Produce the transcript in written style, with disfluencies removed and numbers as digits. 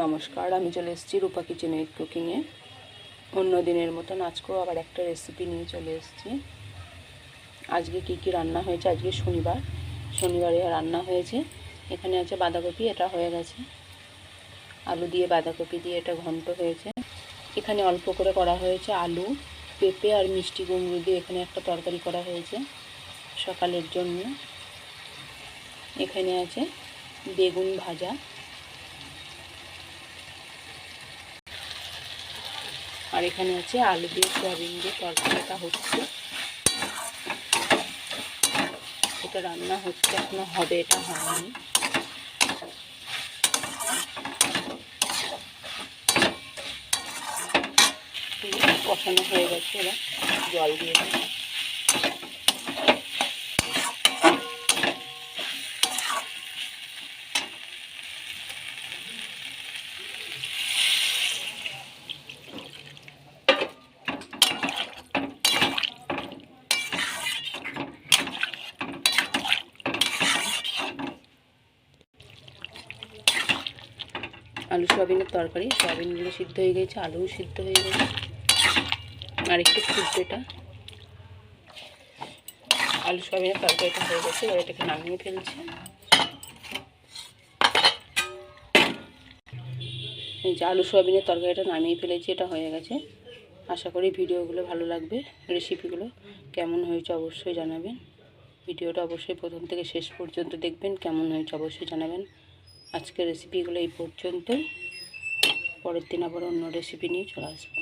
নমস্কার, আমি চলে এসেছি রূপা কিচেন উইথ কুকিংয়ে। অন্য দিনের মতন আজকেও আবার একটা রেসিপি নিয়ে চলে এসেছি। আজকে কি রান্না হয়েছে, আজকে শনিবারে রান্না হয়েছে। এখানে আছে বাঁধাকপি, এটা হয়ে গেছে। আলু দিয়ে বাঁধাকপি দিয়ে এটা ঘন্ট হয়েছে। এখানে অল্প করে করা হয়েছে আলু, পেঁপে আর মিষ্টি কুমড়ো দিয়ে এখানে একটা তরকারি করা হয়েছে সকালের জন্য। এখানে আছে বেগুন ভাজা, আর এখানে আছে আলু দিয়ে সয়াবিন দিয়ে তরকারিটা হচ্ছে। এটা রান্না হচ্ছে, এখনো হবে, এটা হয়নি। কষানো হয়ে গেছে, এবার জল দিয়ে দেবো। আলু সয়াবিনের তরকারি, সয়াবিনগুলো সিদ্ধ হয়ে গেছে, আলুও সিদ্ধ হয়ে গেছে, আর একটু ফুটবে এটা। আলু সয়াবিনের তরকারিটা হয়ে গেছে, এবার এটাকে নামিয়ে ফেলছে। এই যে আলু সয়াবিনের তরকারিটা নামিয়ে ফেলেছি, এটা হয়ে গেছে। আশা করি ভিডিওগুলো ভালো লাগবে, রেসিপিগুলো কেমন হয়েছে অবশ্যই জানাবেন। ভিডিওটা অবশ্যই প্রথম থেকে শেষ পর্যন্ত দেখবেন, কেমন হয়েছে অবশ্যই জানাবেন। আজকের রেসিপিগুলো এই পর্যন্তই, পরের দিন আবার অন্য রেসিপি নিয়ে চলে আসবো।